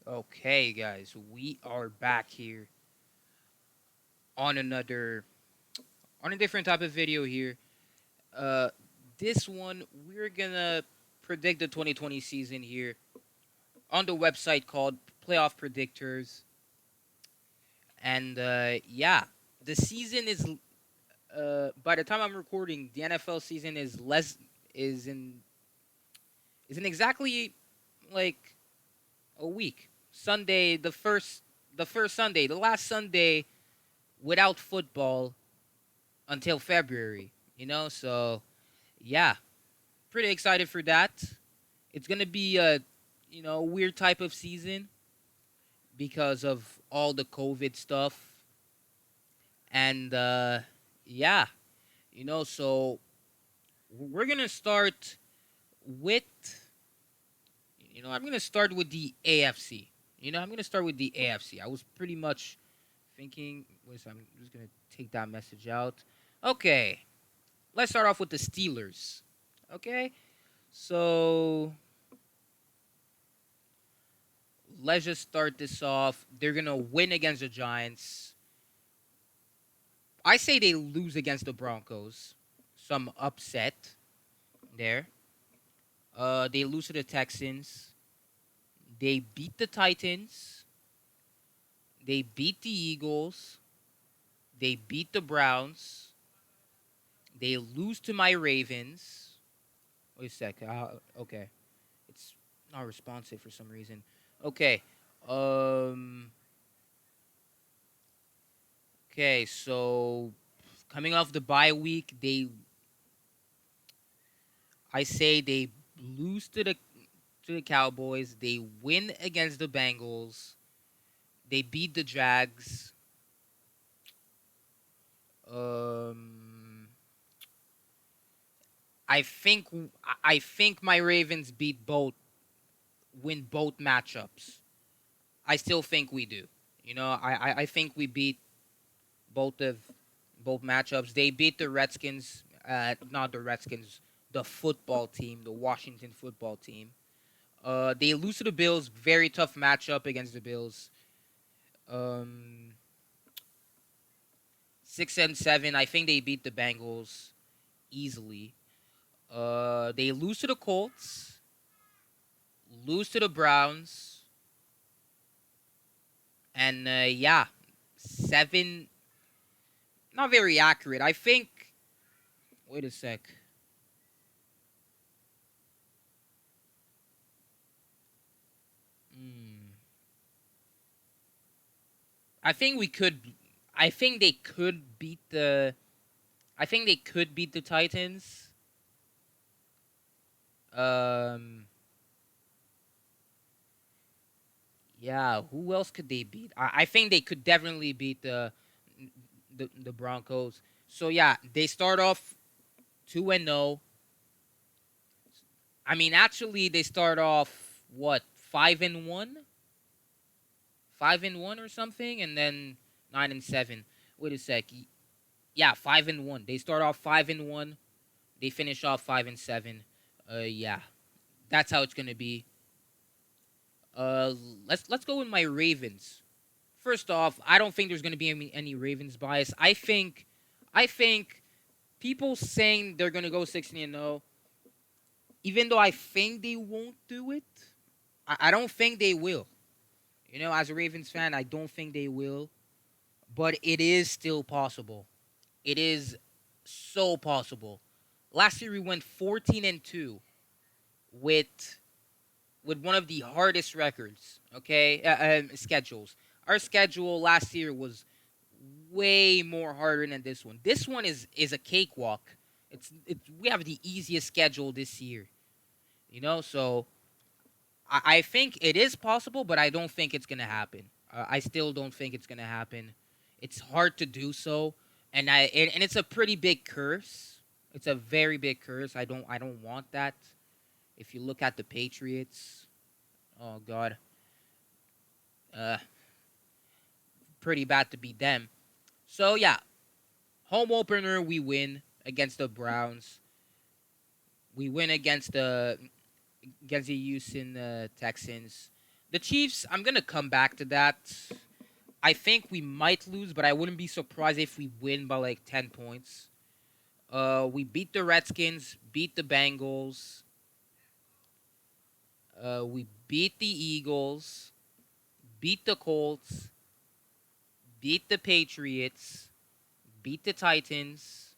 Okay, guys, we are back here on another on a different type of video here. Uh, this one we're gonna predict the 2020 season here on the website called Playoff Predictors, and yeah, the season is by the time I'm recording, the NFL season is less is in isn't exactly like a week. Sunday, the first Sunday, the last Sunday without football until February, So, yeah, pretty excited for that. It's gonna be a weird type of season because of all the COVID stuff, and yeah, So we're gonna start with I'm gonna start with the AFC. I'm gonna start with the AFC. I was pretty much thinking. Wait a second, I'm just gonna take that message out. Okay, let's start off with the Steelers. Okay, so let's just start this off. They're gonna win against the Giants. I say they lose against the Broncos. Some upset there. They lose to the Texans. They beat the Titans. They beat the Eagles. They beat the Browns. They lose to my Ravens. Wait a sec. Okay, it's not responsive for some reason. Okay. Um. Okay. So coming off the bye week, I say they lose to the Cowboys. They win against the Bengals. They beat the Jags. Um, I think my Ravens win both matchups. I still think we do. I think we beat both of both matchups. They beat the Redskins, not the Redskins, the football team, the Washington football team. They lose to the Bills. Very tough matchup against the Bills. Um, 6 and 7. I think they beat the Bengals easily. They lose to the Colts. Lose to the Browns. And yeah, 7. Not very accurate. I think. Wait a sec. Hmm. I think we could. I think they could beat the. I think they could beat the Titans. Um. Yeah. Who else could they beat? I think they could definitely beat the Broncos. So yeah, they start off 2-0. I mean, actually, they start off what 5-1, 5-1 or something, and then 9-7. Wait a sec. Yeah, 5-1. They start off 5-1. They finish off 5-7. Yeah, that's how it's gonna be. Uh, let's go with my Ravens. First off, I don't think there's gonna be any Ravens bias. I think people saying they're gonna go 16-0, even though I think they won't do it, I don't think they will. As a Ravens fan, I don't think they will, but it is still possible. It is so possible. Last year we went 14-2 with one of the hardest records. Okay, schedules. Our schedule last year was way more harder than this one. This one is a cakewalk. We have the easiest schedule this year. So I think it is possible, but I don't think it's gonna happen. I still don't think it's gonna happen. It's hard to do so, and it's a pretty big curse. It's a very big curse. I don't want that. If you look at the Patriots, oh God, uh, pretty bad to beat them. So yeah, home opener we win against the Browns. We win against the Houston Texans. The Chiefs, I'm gonna come back to that. I think we might lose, but I wouldn't be surprised if we win by like 10 points. We beat the Redskins, beat the Bengals, we beat the Eagles, beat the Colts, beat the Patriots, beat the Titans,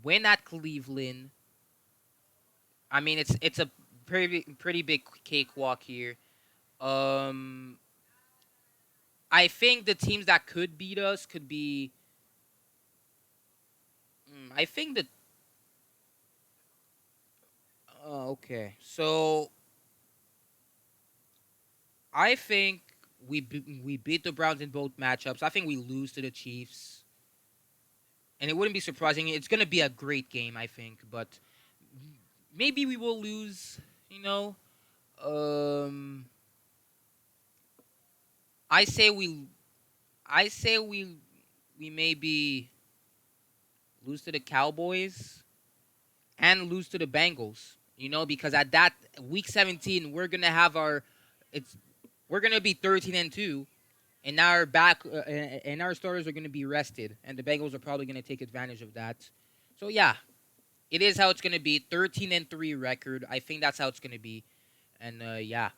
win at Cleveland. I mean, it's a pretty big cakewalk here. Um, I think the teams that could beat us could be. I think that. Okay, so I think we beat the Browns in both matchups. I think we lose to the Chiefs, and it wouldn't be surprising. It's gonna be a great game, I think, but maybe we will lose. You know, um, I say we, I say we maybe lose to the Cowboys and lose to the Bengals. You know, because at that week 17, we're gonna have our, it's we're gonna be 13-2, and our and our starters are gonna be rested, and the Bengals are probably gonna take advantage of that. So yeah, it is how it's gonna be. 13-3 record. I think that's how it's gonna be, and yeah,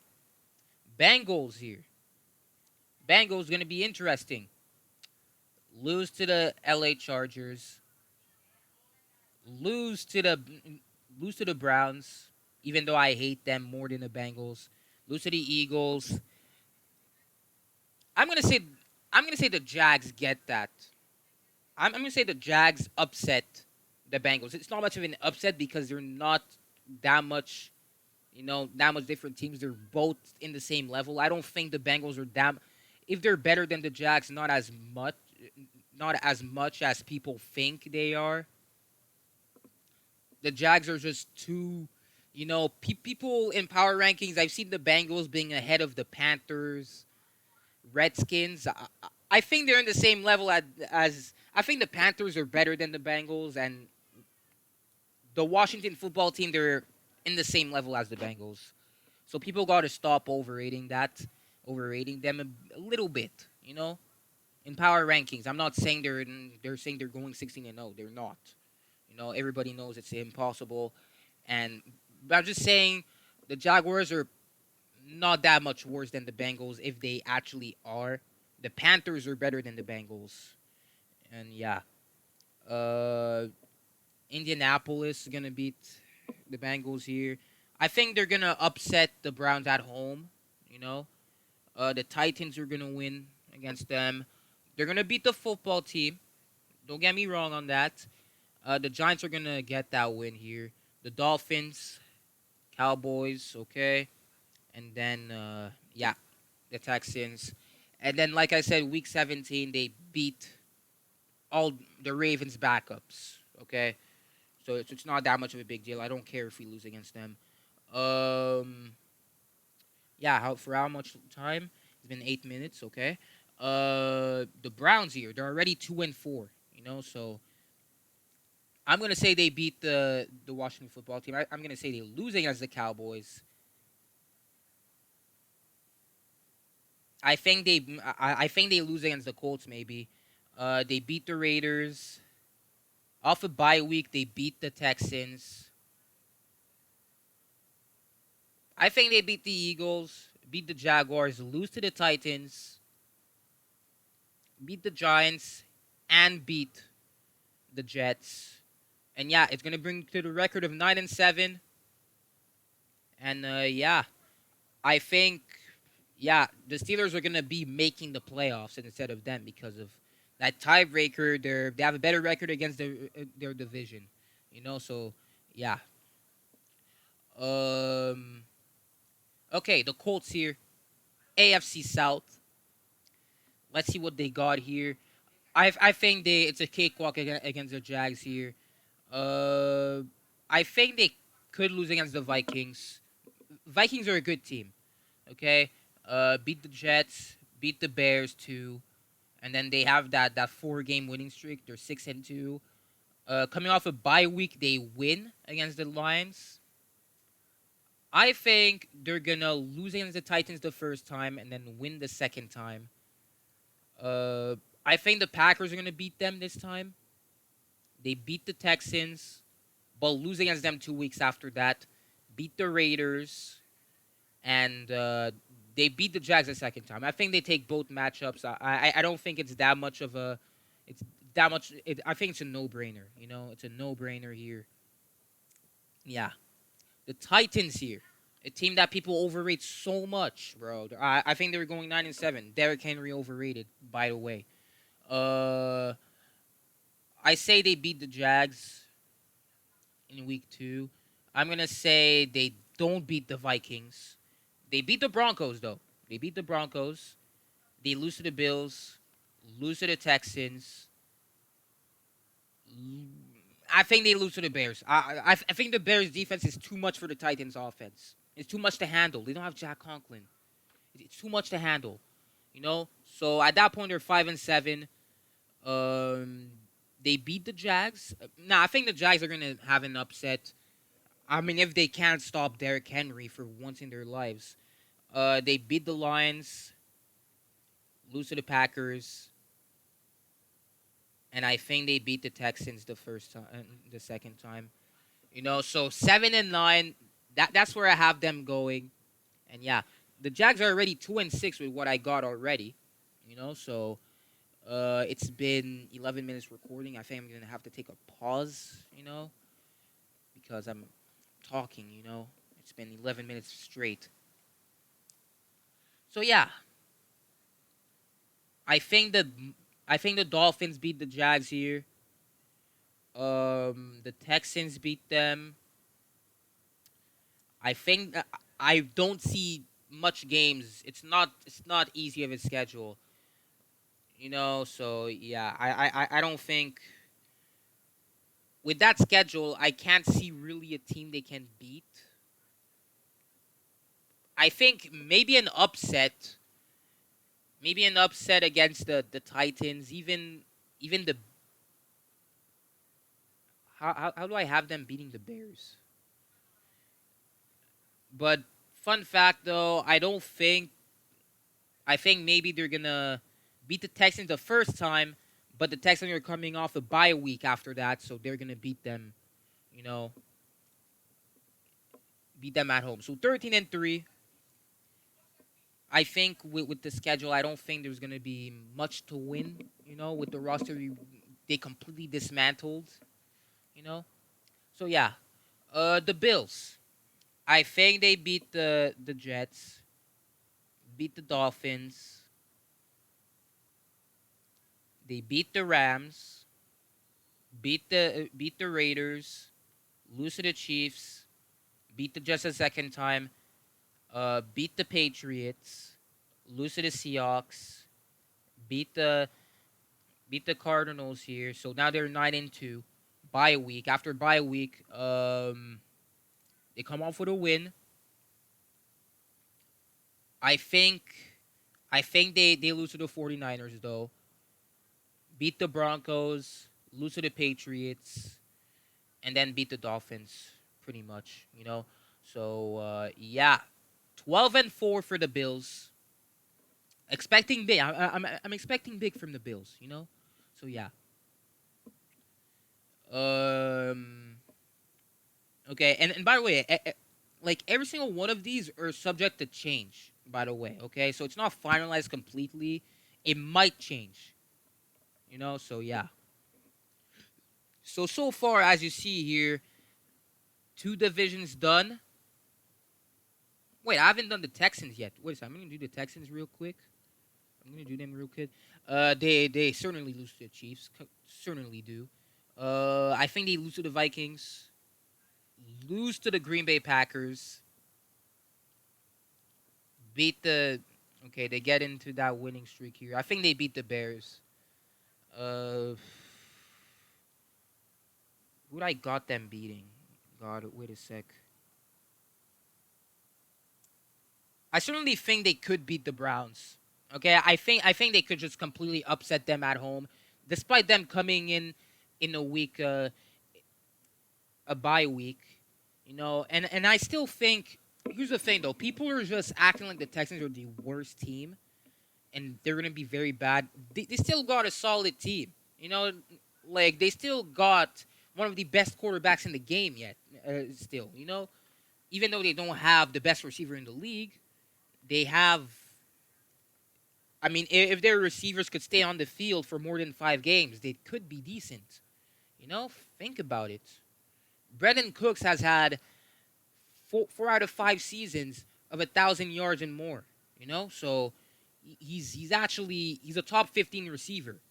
Bengals here. Bengals gonna be interesting. Lose to the LA Chargers. Lose to the lose to the Browns, even though I hate them more than the Bengals. Lose to the Eagles. I'm gonna say I'm gonna say the Jags get that. I'm gonna say the Jags upset the Bengals. It's not much of an upset because they're not that much, that much different teams. They're both in the same level. I don't think the Bengals are that. If they're better than the Jags, not as much as people think they are. The Jags are just too, people in power rankings. I've seen the Bengals being ahead of the Panthers, Redskins. I think they're in the same level as I think the Panthers are better than the Bengals, and the Washington football team, they're in the same level as the Bengals. So people got to stop overrating them a little bit. In power rankings. I'm not saying they're saying they're going 16-0. They're not. Everybody knows it's impossible, and but I'm just saying the Jaguars are not that much worse than the Bengals if they actually are. The Panthers are better than the Bengals, and yeah, uh, Indianapolis is gonna beat the Bengals here. I think they're gonna upset the Browns at home. You know, the Titans are gonna win against them. They're gonna beat the football team. Don't get me wrong on that. The Giants are gonna get that win here. The Dolphins, Cowboys, okay, and then yeah, the Texans, and then like I said, Week 17 they beat all the Ravens backups. Okay, so it's not that much of a big deal. I don't care if we lose against them. Um, yeah, for how much time? It's been 8 minutes. Okay. The Browns here, they're already 2-4. So I'm gonna say they beat the Washington football team. I'm gonna say they lose against the Cowboys. I think they lose against the Colts maybe. They beat the Raiders. Off a bye week, they beat the Texans. I think they beat the Eagles, beat the Jaguars, lose to the Titans, beat the Giants, and beat the Jets. And yeah, it's gonna bring to the record of 9-7. And yeah, I think yeah, the Steelers are gonna be making the playoffs instead of them because of that tiebreaker. They have a better record against their division, So yeah. Um. Okay, the Colts here, AFC South. Let's see what they got here. I think it's a cakewalk against the Jags here. Uh, I think they could lose against the Vikings. Vikings are a good team. Okay. Beat the Jets, beat the Bears too, and then they have that 4 game winning streak. They're 6-2. Coming off a bye week, they win against the Lions. I think they're gonna lose against the Titans the first time and then win the second time. Uh, I think the Packers are gonna beat them this time. They beat the Texans, but lose against them 2 weeks after that. Beat the Raiders, and they beat the Jags the second time. I think they take both matchups. I don't think it's that much of a it's that much. I think it's a no brainer. It's a no brainer here. Yeah, the Titans here, a team that people overrate so much, bro. I think they were going 9-7. Derrick Henry overrated, by the way. Uh, I say they beat the Jags in week 2. I'm gonna say they don't beat the Vikings. They beat the Broncos though. They beat the Broncos. They lose to the Bills. Lose to the Texans. I think they lose to the Bears. I think the Bears defense is too much for the Titans offense. It's too much to handle. They don't have Jack Conklin. It's too much to handle. So at that point they're 5-7. Um, they beat the Jags. Nah, I think the Jags are gonna have an upset. I mean, if they can't stop Derrick Henry for once in their lives. They beat the Lions, lose to the Packers, and I think they beat the Texans the first time, the second time. So 7-9. That's where I have them going, and yeah, the Jags are already 2-6 with what I got already. So it's been 11 minutes recording. I think I'm gonna have to take a pause. Because I'm talking. It's been 11 minutes straight. So yeah, I think the I think the Dolphins beat the Jags here. The Texans beat them. I think I don't see much games. It's not easy of a schedule. So yeah, I don't think with that schedule I can't see really a team they can beat. I think maybe an upset against the Titans. Even the how do I have them beating the Bears? But fun fact though, I think maybe they're gonna beat the Texans the first time, but the Texans are coming off a bye week after that, so they're gonna beat them. You know, beat them at home. So 13-3. I think with the schedule, I don't think there's gonna be much to win. With the roster they completely dismantled. You know, so yeah. The Bills. I think they beat the Jets, beat the Dolphins, they beat the Rams, beat the Raiders, lose to the Chiefs, beat the Jets a second time, beat the Patriots, lose to the Seahawks, beat the beat the Cardinals here. So now they're 9-2. Bye week after bye week, they come off with a win. I think I think they lose to the 49ers though. Beat the Broncos, lose to the Patriots, and then beat the Dolphins pretty much. So yeah, 12-4 for the Bills. Expecting big. I'm expecting big from the Bills. So yeah. Um okay, and by the way, like every single one of these are subject to change, by the way, okay? So it's not finalized completely. It might change. So yeah. So far as you see here, two divisions done. Wait, I haven't done the Texans yet. Wait a second, I'm gonna do the Texans real quick. I'm gonna do them real quick. They certainly lose to the Chiefs. Certainly do. I think they lose to the Vikings. Lose to the Green Bay Packers. Beat the. Okay, they get into that winning streak here. I think they beat the Bears. Uh, who I got them beating? God, wait a sec. I certainly think they could beat the Browns. Okay, I think they could just completely upset them at home, despite them coming in a week, a bye week. And I still think Here's the thing, though. People are just acting like the Texans are the worst team, and they're gonna be very bad. They still got a solid team. You know, like they still got one of the best quarterbacks in the game yet. Still, even though they don't have the best receiver in the league, they have. I mean, if their receivers could stay on the field for more than 5 games, they could be decent. Think about it. Brendan Cooks has had four out of 5 seasons of 1,000 yards and more. So he's a top 15 receiver.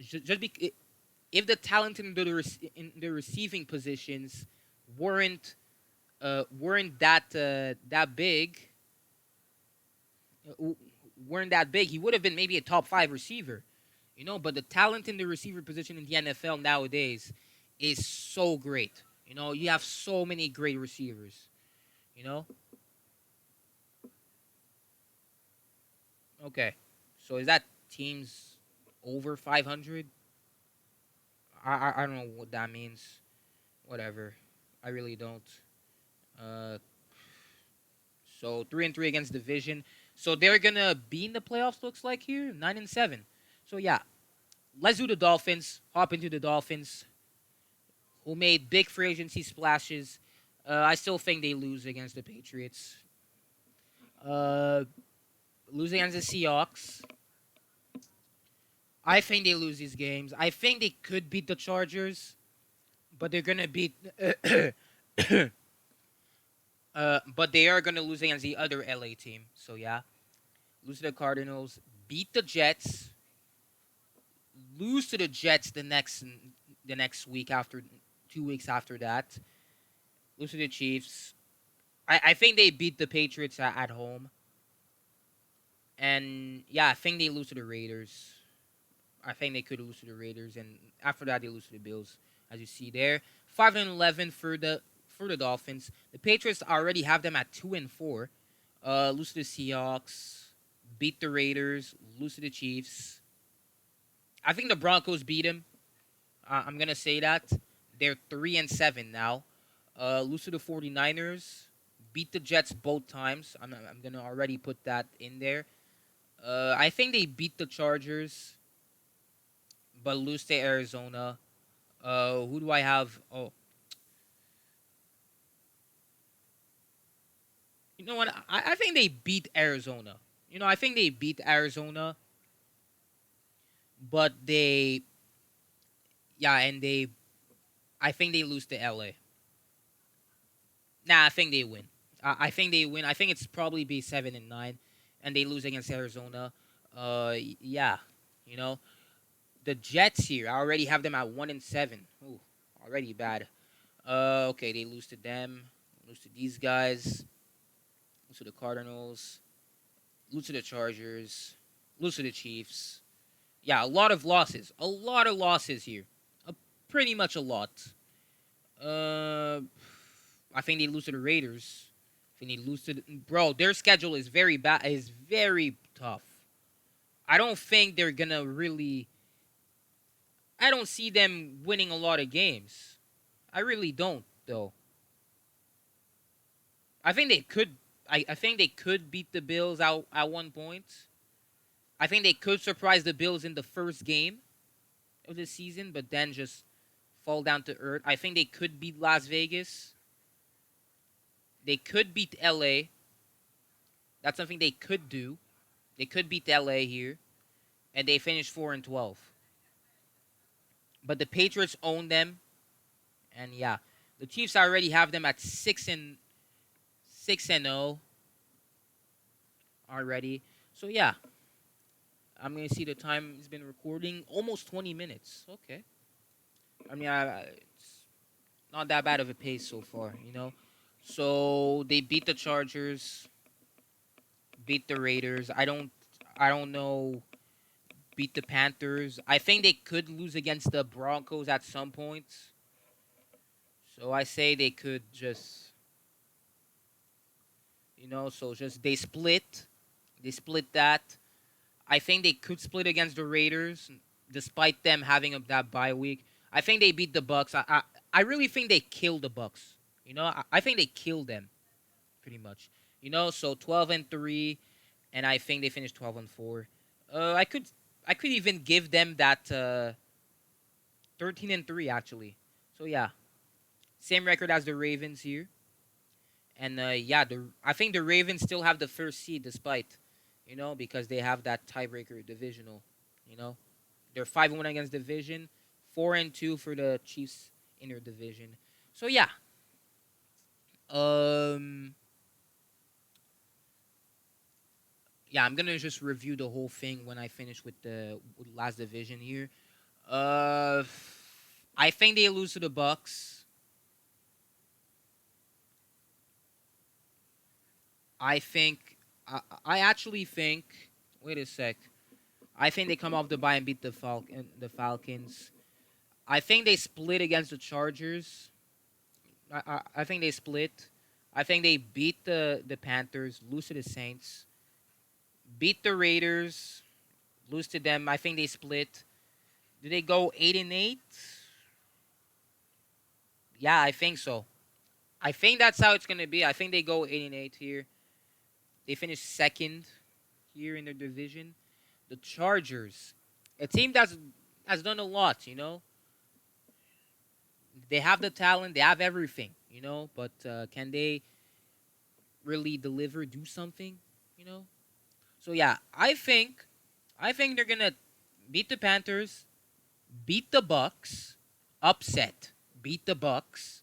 Just if the talent in the receiving positions weren't that big, weren't that big, he would have been maybe a top 5 receiver. But the talent in the receiver position in the NFL nowadays is so great. You have so many great receivers. You know. Okay. So is that teams over 500? I don't know what that means. Whatever. I really don't. Uh, so 3-3 against division. So they're gonna be in the playoffs. Looks like here 9-7. So yeah, let's do the Dolphins. Hop into the Dolphins, who made big free agency splashes. I still think they lose against the Patriots. Uh, lose against the Seahawks. I think they lose these games. I think they could beat the Chargers, but they're gonna beat. But they are gonna lose against the other LA team. So yeah, lose to the Cardinals, beat the Jets, lose to the Jets the next week after 2 weeks after that, lose to the Chiefs. I think they beat the Patriots at home, and yeah, I think they lose to the Raiders. I think they could lose to the Raiders, and after that they lose to the Bills, as you see there. 5-11 for the Dolphins. The Patriots already have them at 2-4. Lose to the Seahawks, beat the Raiders, lose to the Chiefs. I think the Broncos beat them. I'm gonna say that they're 3-7 now. Lose to the 49ers, beat the Jets both times. I'm gonna already put that in there. I think they beat the Chargers, but lose to Arizona. Who do I have? Oh, you know what? I think they beat Arizona. I think they beat Arizona, but I think they lose to LA. Nah, I think they win. I think they win. I think it's probably be 7-9, and they lose against Arizona. Yeah, you know the Jets here. I already have them at 1-7. Ooh, already bad. Okay, they lose to them. Lose to these guys. Lose to the Cardinals. Lose to the Chargers. Lose to the Chiefs. Yeah, a lot of losses. A lot of losses here. Pretty much a lot. Uh, I think they lose to the Raiders. I think they lose to bro. Their schedule is very bad. Is very tough. I don't think they're gonna really. I don't see them winning a lot of games. I really don't, though. I think they could. I think they could beat the Bills out at one point. I think they could surprise the Bills in the first game of the season, but then just fall down to earth. I think they could beat Las Vegas. They could beat LA. That's something they could do. They could beat LA here, and they finished 4-12. But the Patriots own them, and yeah, the Chiefs already have them at 6-0 already. So yeah, I'm gonna see the time it's been recording. Almost 20 minutes. Okay. I mean, it's not that bad of a pace so far. So they beat the Chargers, beat the Raiders. I don't know. Beat the Panthers. I think they could lose against the Broncos at some point. So I say they could so just they split. They split that. I think they could split against the Raiders, despite them having that bye week. I think they beat the Bucks. I really think they killed the Bucks. I think they killed them. pretty much. So 12-3, and I think they finished 12-4. I could even give them that 13-3 actually. So yeah, same record as the Ravens here, and yeah, I think the Ravens still have the first seed despite, because they have that tiebreaker divisional. You know, they're 5-1 against division, 4-2 for the Chiefs inner division. So yeah, um, yeah, I'm gonna just review the whole thing when I finish with the last division here. Uh, I think they lose to the Bucks. I think I actually think. Wait a sec. I think they come off the bye and beat the Falcons. I think they split against the Chargers. I think they split. I think they beat the Panthers, lose to the Saints, beat the Raiders, lose to them. I think they split. Do they go 8-8? Yeah, I think so. I think that's how it's gonna be. I think they go 8-8 here. They finish second here in their division. The Chargers, a team that's has done a lot. They have the talent, they have everything. But can they really deliver, do something? You know. So yeah, I think they're gonna beat the Panthers, beat the Bucks, upset, beat the Bucks,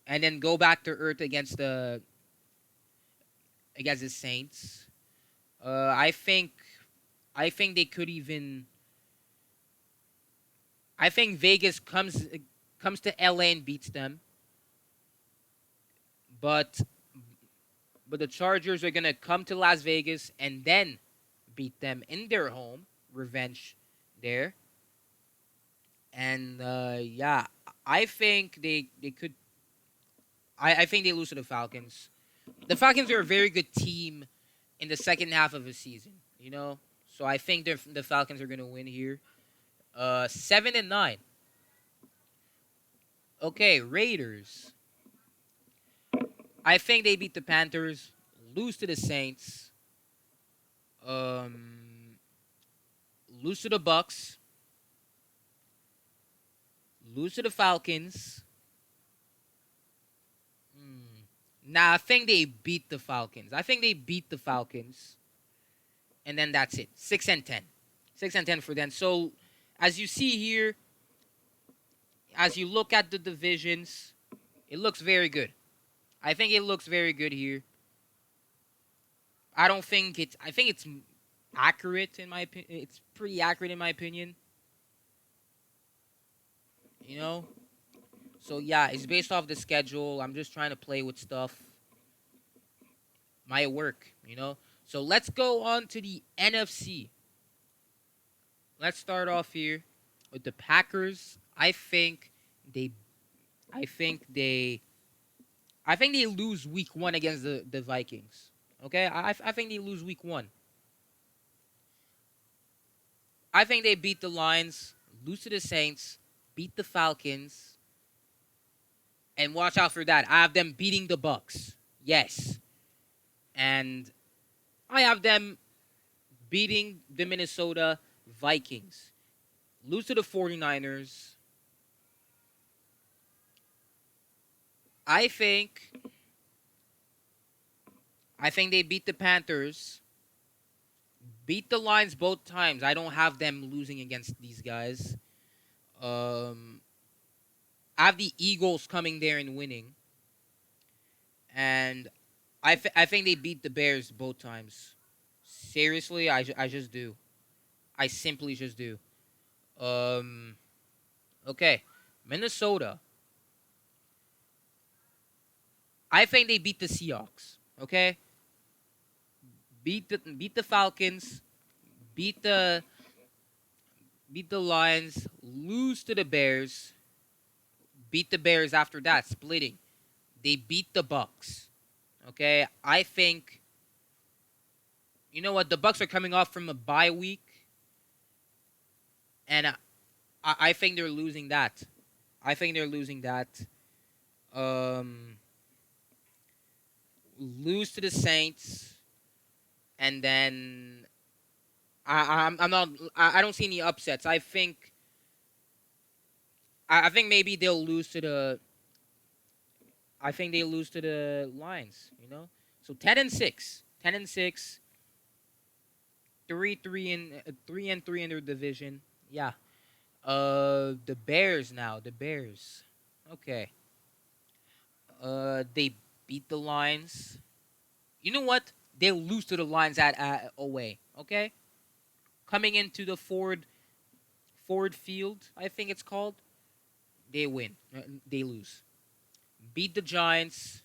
and then go back to earth against the Saints. I think they could even. I think Vegas comes to LA and beats them, but the Chargers are gonna come to Las Vegas and then beat them in their home, revenge there, and yeah, I think they could. I think they lose to the Falcons. The Falcons are a very good team in the second half of the season. So I think the Falcons are gonna win here. 7-9. Okay, Raiders. I think they beat the Panthers, lose to the Saints, um, lose to the Bucks, lose to the Falcons. Hmm. Nah, I think they beat the Falcons. I think they beat the Falcons, and then that's it. 6-10, 6-10 for them. So, as you see here, as you look at the divisions, it looks very good. I think it looks very good here. I don't think it's. I think it's accurate in my opinion. It's pretty accurate in my opinion. You know. So yeah, it's based off the schedule. I'm just trying to play with stuff. Might work. So let's go on to the NFC. Let's start off here with the Packers. They. I think they. I think they lose week one against the Vikings. Okay, I think they lose week one. I think they beat the Lions, lose to the Saints, beat the Falcons, and watch out for that. I have them beating the Bucks. Yes. And I have them beating the Minnesota Vikings. Lose to the 49ers. I think they beat the Panthers. Beat the Lions both times. I don't have them losing against these guys. Um I have the Eagles coming there and winning. And I think they beat the Bears both times. Seriously, I just do. I simply just do. Um, okay, Minnesota. I think they beat the Seahawks. Okay, beat the Falcons. Beat the beat the Lions. Lose to the Bears. Beat the Bears after that, splitting. They beat the Bucks. Okay, I think you know what the Bucks are coming off from a bye week, and I think they're losing that. I think they're losing that. Um, lose to the Saints, and then I'm not. I don't see any upsets. I think maybe they'll lose to the. I think they lose to the Lions. So 10-6, 10-6, 3-3 in their division. Yeah. The Bears now. The Bears. Okay. They beat the Lions. You know what? They'll lose to the Lions at away. Okay. Coming into the Ford Field, I think it's called. They win. They lose. Beat the Giants.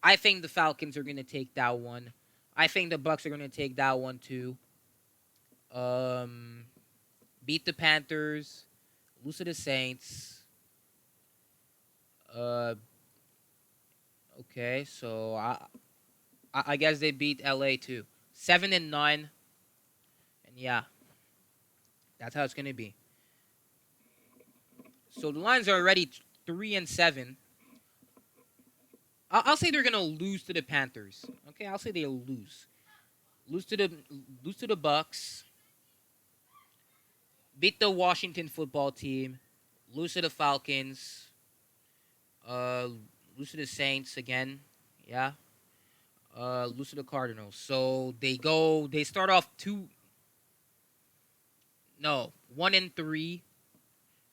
I think the Falcons are gonna take that one. I think the Bucks are gonna take that one too. Um, Beat the Panthers. Lose to the Saints. Uh, okay, so I guess they beat LA too. 7-9, and yeah, that's how it's gonna be. So the Lions are already 3-7. I'll say they're gonna lose to the Panthers. Okay, I'll say they'll lose. Lose to the lose to the Bucks. Beat the Washington football team. Lose to the Falcons. Uh, Lose to the Saints again. Yeah. Lose to the Cardinals. So they go. They start off two. No, 1-3,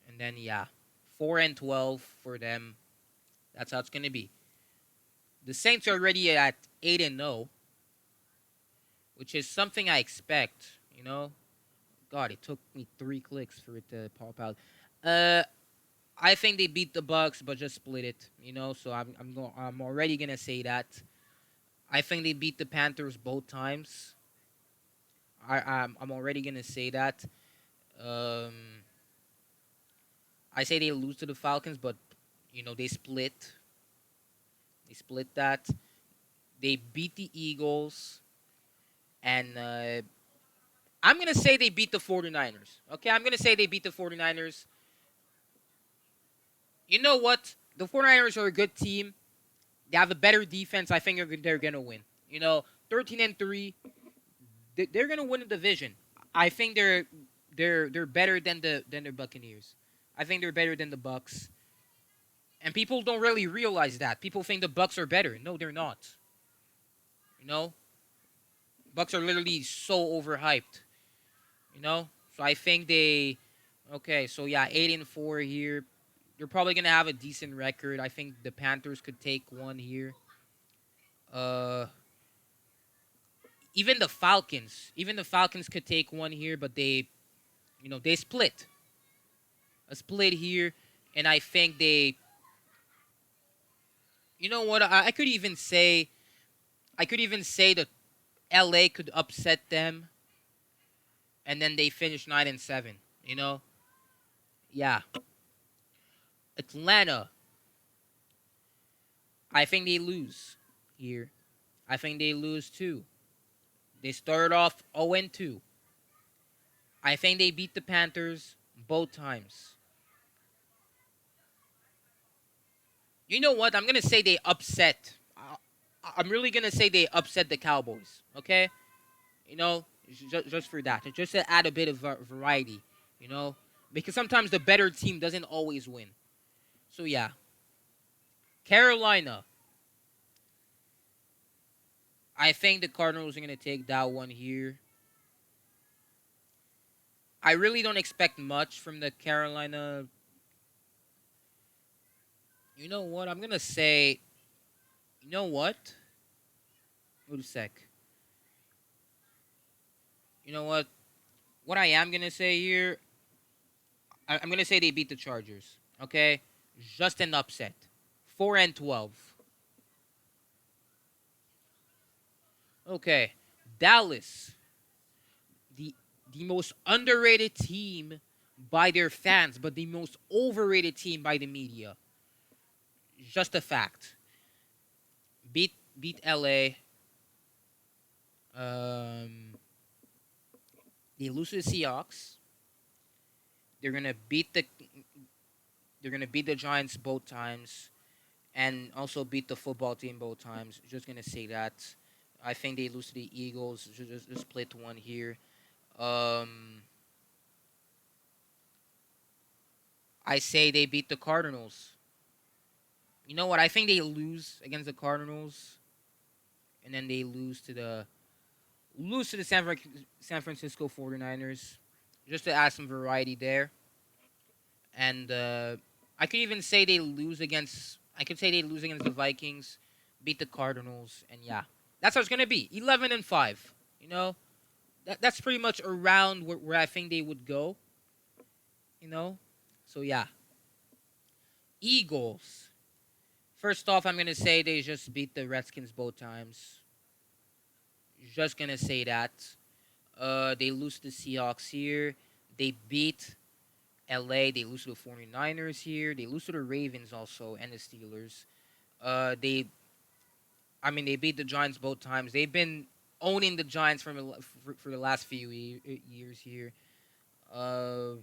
and then yeah, 4-12 for them. That's how it's gonna be. The Saints are already at 8-0, which is something I expect. God, it took me 3 clicks for it to pop out. Uh, I think they beat the Bucks, but just split it. So I'm already gonna say that. I think they beat the Panthers both times. I'm already gonna say that. Um, I say they lose to the Falcons, but they split. They split that. They beat the Eagles, and I'm gonna say they beat the 49ers. Okay, I'm gonna say they beat the 49ers. You know what? The 49ers are a good team. They have a better defense. I think they're gonna win. 13-3. They're gonna win the division. I think they're better than the Buccaneers. I think they're better than the Bucks. And people don't really realize that. People think the Bucks are better. No, they're not. You know, Bucks are literally so overhyped. So I think they. Okay, so yeah, 8-4 here. They're probably gonna have a decent record. I think the Panthers could take one here. Uh, even the Falcons could take one here, but they split a split here, and I think they. You know what? I could even say that LA could upset them, and then they finish 9-7. Yeah. Atlanta. I think they lose here. I think they lose too. They started off 0-2. I think they beat the Panthers both times. You know what? I'm gonna say they upset. I'm really gonna say they upset the Cowboys. Okay, just for that, just to add a bit of variety. You know, because sometimes the better team doesn't always win. So yeah, Carolina. I think the Cardinals are gonna take that one here. I really don't expect much from the Carolina. You know what? I'm gonna say. You know what? Wait a sec. You know what? What I am gonna say here, I'm gonna say they beat the Chargers. Okay, just an upset. 4-12. Okay, Dallas, the the most underrated team by their fans, but the most overrated team by the media. Just a fact. Beat LA. Um, they lose to the Seahawks. They're gonna beat the they're gonna beat the Giants both times, and also beat the football team both times. Just gonna say that. I think they lose to the Eagles. Just split one here. Um, I say they beat the Cardinals. You know what? I think they lose against the Cardinals, and then they lose to the San Francisco 49ers, just to add some variety there. And I could even say they lose against. I could say they lose against the Vikings, beat the Cardinals, and yeah, that's how it's gonna be. 11-5. You know, that's pretty much around where I think they would go. You know, so yeah, Eagles. First off, I'm gonna say they just beat the Redskins both times. Just gonna say that. They lose to the Seahawks here. They beat LA. They lose to the 49ers here. They lose to the Ravens also and the Steelers. They, I mean, they beat the Giants both times. They've been owning the Giants for the last few years here. Uh,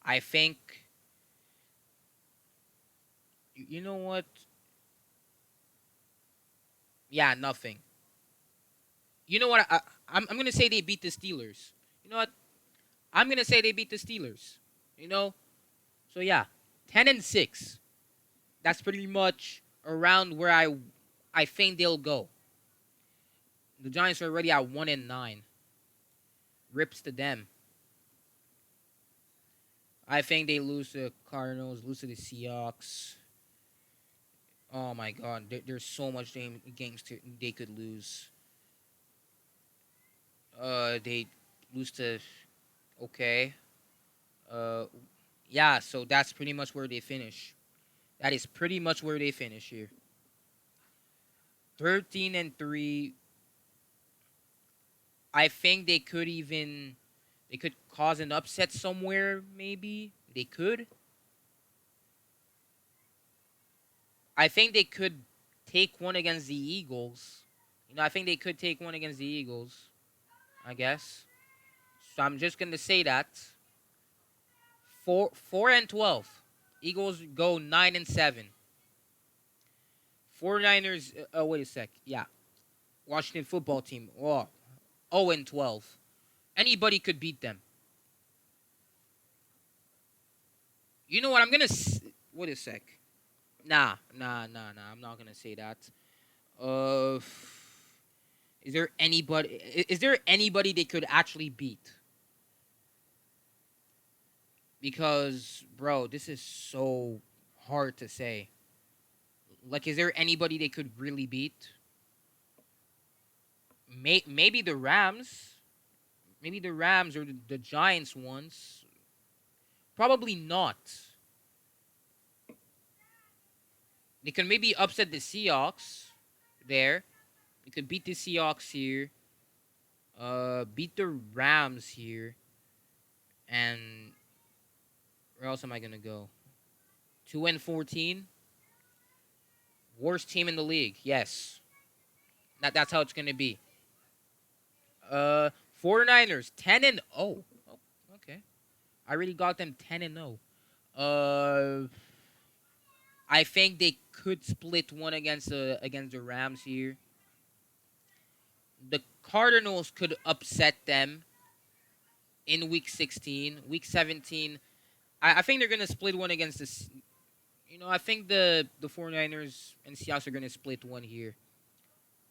I think, you know what? Yeah, nothing. You know what? I'm gonna say they beat the Steelers. You know what? I'm gonna say they beat the Steelers. You know, so yeah, 10-6. That's pretty much around where I think they'll go. The Giants are already at 1-9. Rips to them. I think they lose to the Cardinals, lose to the Seahawks. Oh my God, there's so much games they could lose. They lose to okay. Uh, yeah. So that's pretty much where they finish. That is pretty much where they finish here. 13-3. I think they could cause an upset somewhere. Maybe they could. I think they could take one against the Eagles. You know, I think they could take one against the Eagles. I guess. So I'm just gonna say that 4-12. Eagles go 9-7. 49ers. Wait a sec. Yeah, Washington football team. Oh, 0-12. Anybody could beat them. You know what? Wait a sec. Nah. I'm not gonna say that. Uh, is there anybody? Is there anybody they could actually beat? Because, bro, this is so hard to say. Like, is there anybody they could really beat? Maybe the Rams. Maybe the Rams or the Giants once. Probably not. They could maybe upset the Seahawks there. They could beat the Seahawks here. Beat the Rams here. And where else am I gonna go? 2-14. Worst team in the league. Yes. That's how it's gonna be. 49ers 10-0. Oh, okay. I already got them 10-0. Uh, I think they could split one against the Rams here. The Cardinals could upset them in week 16. Week 17, I think they're gonna split one against this. You know, I think the 49ers and Seahawks are gonna split one here.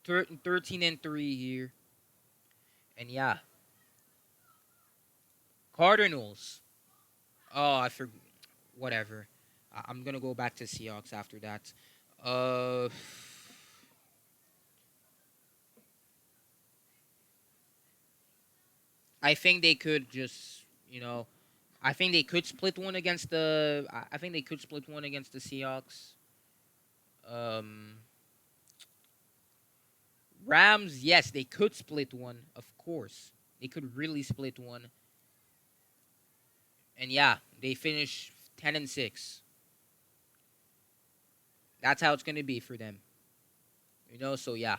13-3 here. And yeah, Cardinals. Oh, I forgot. Whatever. I'm gonna go back to Seahawks after that. Uh, I think they could just, I think they could split one against the. I think they could split one against the Seahawks. Um, Rams, yes, they could split one. Of course, they could really split one. And yeah, they finish 10-6. That's how it's gonna be for them. So yeah.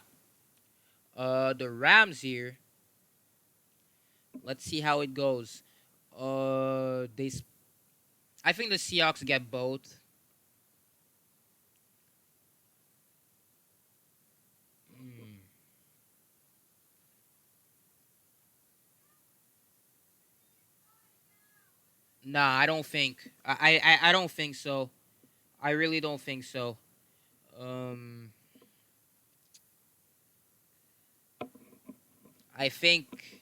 The Rams here. Let's see how it goes. I think the Seahawks get both. Nah, I don't think. I don't think so. I really don't think so. Um, I think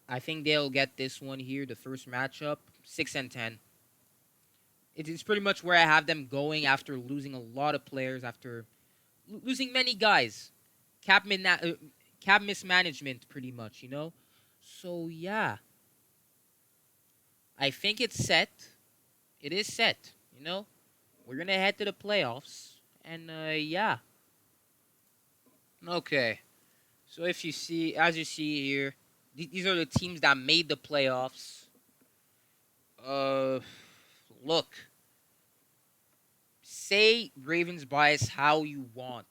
I think they'll get this one here, the first matchup, 6-10. It's pretty much where I have them going after losing a lot of players, after losing many guys, cap cap mismanagement, pretty much, you know. So yeah, I think it's set. It is set. You know, we're gonna head to the playoffs, and yeah. Okay. So if you see, as you see here, these are the teams that made the playoffs. Uh, look, say Ravens bias how you want,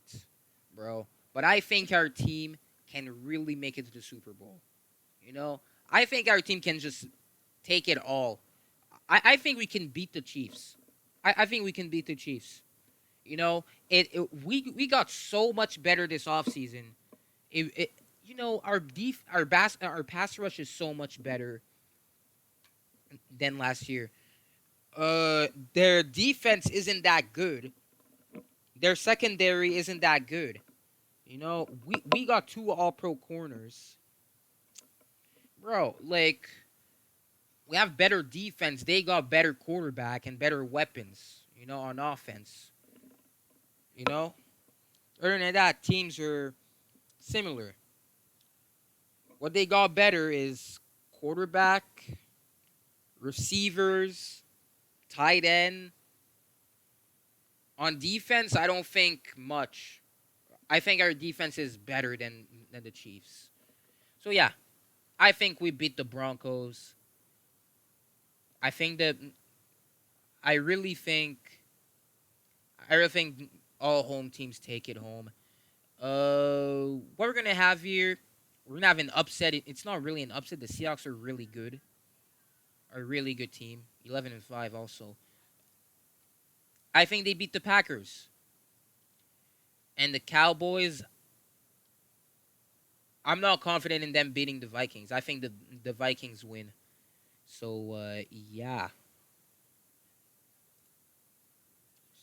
bro. But I think our team can really make it to the Super Bowl. You know, I think our team can just take it all. I think we can beat the Chiefs. I think we can beat the Chiefs. You know, we got so much better this offseason. It you know our pass rush is so much better than last year. Their defense isn't that good. Their secondary isn't that good. You know, we got two All Pro corners, bro. Like we have better defense. They got better quarterback and better weapons. You know, on offense. You know, other than that, teams are similar. What they got better is quarterback, receivers, tight end. On defense, I don't think much. I think our defense is better than the Chiefs. So yeah, I think we beat the Broncos. I think that I really think all home teams take it home. What we're gonna have here, we're gonna have an upset. It's not really an upset. The Seahawks are really good, a really good team. 11-5 also. I think they beat the Packers and the Cowboys. I'm not confident in them beating the Vikings. I think the Vikings win. So yeah,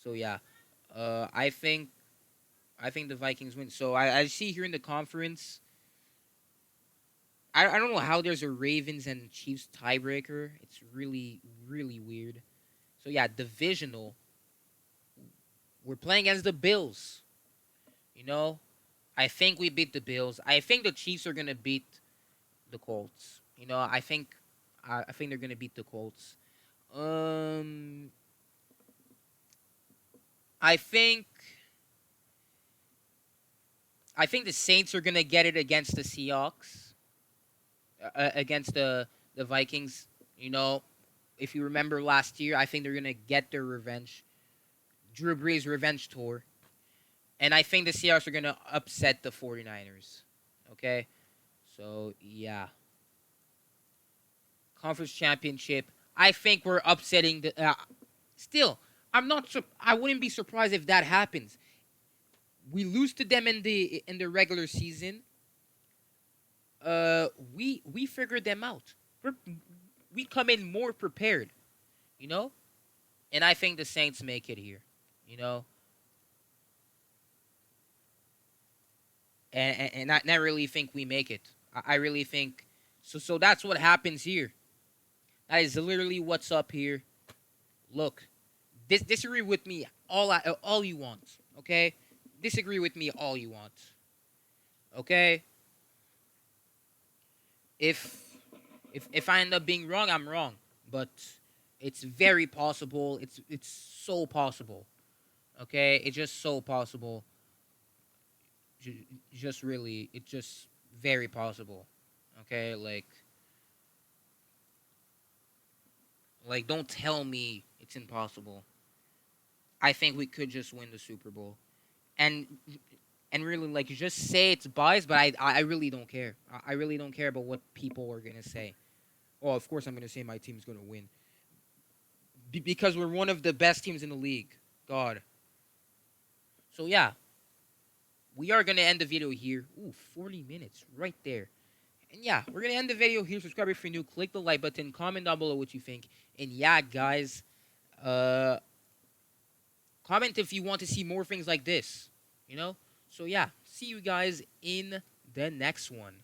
so yeah, uh, I think I think the Vikings win. So I see here in the conference. I don't know how there's a Ravens and Chiefs tiebreaker. It's really weird. So yeah, divisional. We're playing against the Bills. You know, I think we beat the Bills. I think the Chiefs are gonna beat the Colts. You know, I think they're gonna beat the Colts. Um, I think I think the Saints are gonna get it against the Seahawks, against the Vikings. You know, if you remember last year, I think they're gonna get their revenge. Drew Brees revenge tour, and I think the Seahawks are gonna upset the 49ers. Okay, so yeah, conference championship. I think we're upsetting the. Still, I'm not. I wouldn't be surprised if that happens. We lose to them in the regular season. We figured them out. We're, we come in more prepared, you know, and I think the Saints make it here, you know, and I really think we make it. I really think so. So that's what happens here. That is literally what's up here. Look, disagree with me all you want, okay? Disagree with me all you want, okay? If if I end up being wrong, I'm wrong. But it's very possible. It's so possible. Okay, it's just so possible. Just really, it's just very possible. Okay, like don't tell me it's impossible. I think we could just win the Super Bowl, and and really like just say it's biased, but I really don't care. I really don't care about what people are gonna say. Oh, of course I'm gonna say my team's gonna win because we're one of the best teams in the league. God. So yeah, we are gonna end the video here. Ooh, 40 minutes right there. And yeah, we're gonna end the video here. Subscribe if you're new. Click the like button. Comment down below what you think. And yeah, guys, uh, comment if you want to see more things like this. You know. So yeah, see you guys in the next one.